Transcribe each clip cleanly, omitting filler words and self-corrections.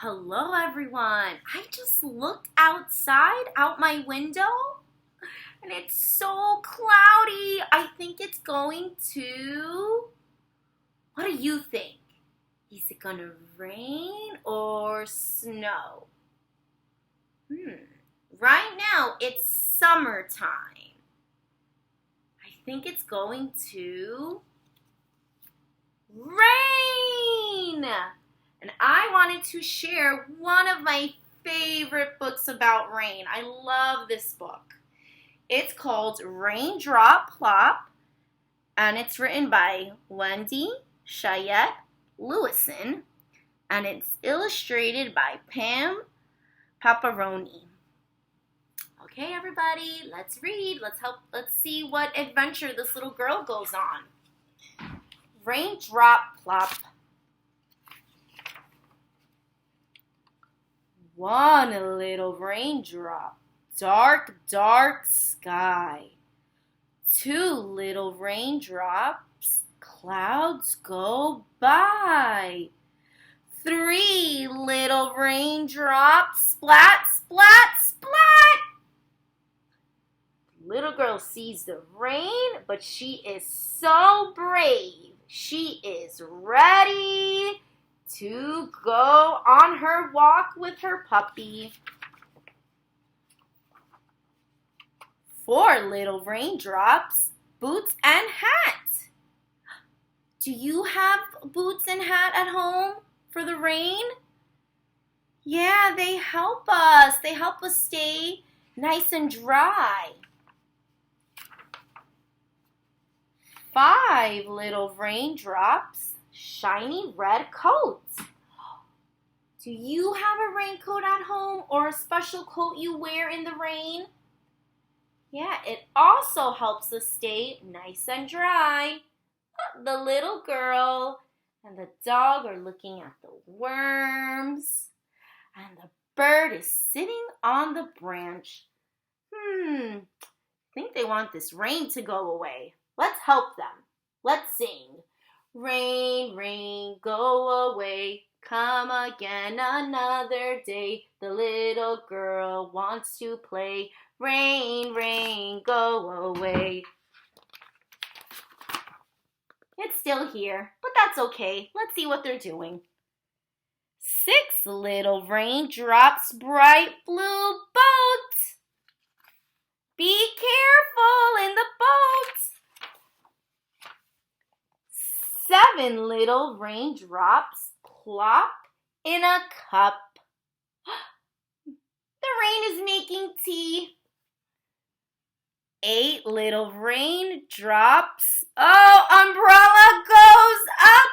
Hello everyone. I just looked outside out my window and it's so cloudy. I think it's going to... What do you think? Is it gonna rain or snow? Right now it's summertime. I think it's going to rain. And I wanted to share one of my favorite books about rain. I love this book. It's called Raindrop, Plop, and it's written by Wendy Cheyette Lewison, and it's illustrated by Pam Paparoni. Okay, everybody, let's read. Let's see what adventure this little girl goes on. Raindrop, Plop. One little raindrop, dark, dark sky. Two little raindrops, clouds go by. Three little raindrops, splat, splat, splat. Little girl sees the rain, but she is so brave. She is ready to go on her walk with her puppy. Four little raindrops, boots and hat. Do you have boots and hat at home for the rain? Yeah, they help us. They help us stay nice and dry. Five little raindrops, shiny red coats. Do you have a raincoat at home or a special coat you wear in the rain? Yeah, it also helps us stay nice and dry. The little girl and the dog are looking at the worms, and the bird is sitting on the branch. I think they want this rain to go away. Let's help them. Let's sing. Rain, rain, go away. Come again another day. The little girl wants to play. Rain, rain, go away. It's still here, but that's okay. Let's see what they're doing. Six little raindrops, bright blue boat. Be careful in the boat. Seven little raindrops plop in a cup. The rain is making tea. Eight little raindrops. Oh, umbrella goes up.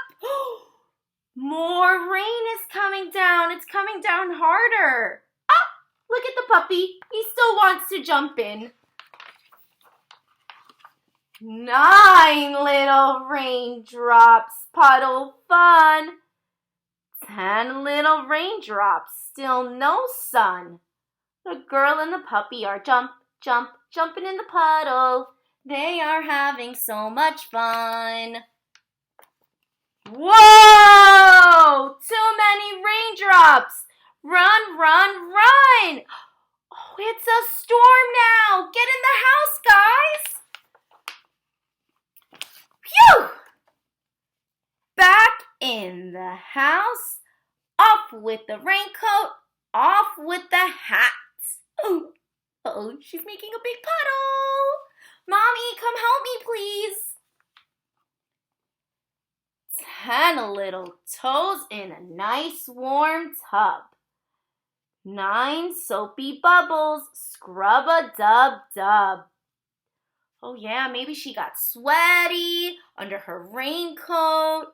More rain is coming down. It's coming down harder. Oh, look at the puppy. He still wants to jump in. Nine little raindrops, puddle fun. 10 little raindrops, still no sun. The girl and the puppy are jumping in the puddle. They are having so much fun. Whoa! Too many raindrops. Run, run, run. Oh, it's a storm now. Get in the house, guys. Phew! Back in the house. Off with the raincoat. Off with the hat. Oh, she's making a big puddle. Mommy, come help me, please. 10 little toes in a nice warm tub. 9 soapy bubbles, scrub-a-dub-dub. Oh yeah, maybe she got sweaty under her raincoat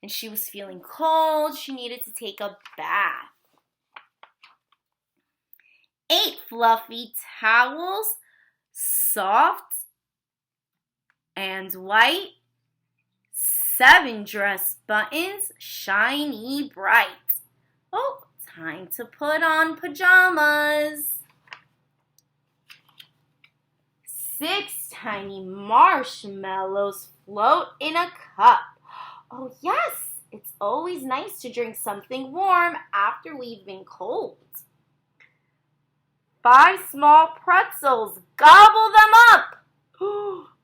and she was feeling cold. She needed to take a bath. 8 fluffy towels, soft and white. 7 dress buttons, shiny bright. Oh, time to put on pajamas. 6 tiny marshmallows float in a cup. Oh yes, It's always nice to drink something warm after we've been cold. 5 small pretzels. Gobble them up.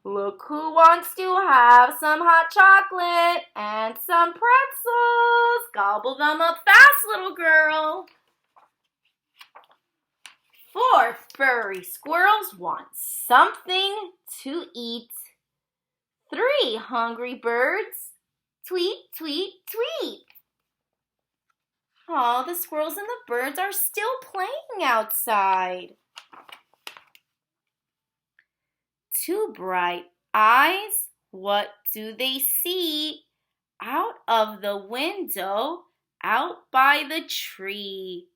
Look who wants to have some hot chocolate and some pretzels. Gobble them up fast, little girl. 4 furry squirrels want something to eat. 3 hungry birds. Tweet, tweet, tweet. Oh, the squirrels and the birds are still playing outside. 2 bright eyes. What do they see? Out of the window, out by the tree.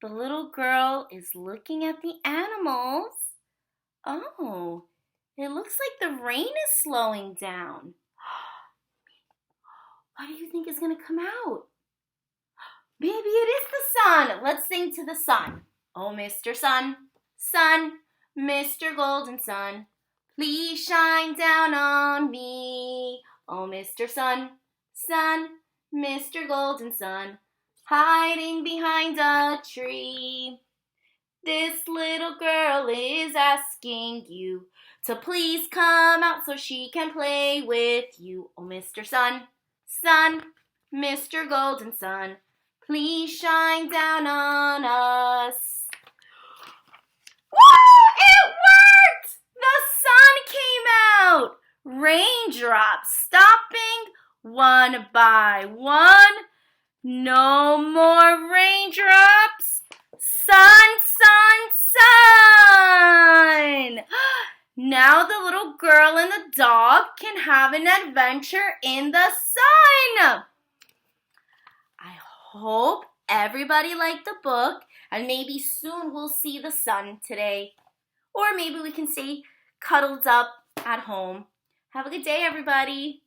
The little girl is looking at the animals. Oh, it looks like the rain is slowing down. What do you think is going to come out? Maybe it is the sun. Let's sing to the sun. Oh, Mr. Sun, Sun, Mr. Golden Sun, please shine down on me. Oh, Mr. Sun, Sun, Mr. Golden Sun, hiding behind a tree. This little girl is asking you to please come out so she can play with you. Oh, Mr. Sun, Sun, Mr. Golden Sun, please shine down on us. Whoa! It worked! The sun came out. Raindrops stopping one by one. No more raindrops. Sun, sun, sun. Now the little girl and the dog can have an adventure in the sun. I hope everybody liked the book, and maybe soon we'll see the sun today. Or maybe we can stay cuddled up at home. Have a good day, everybody.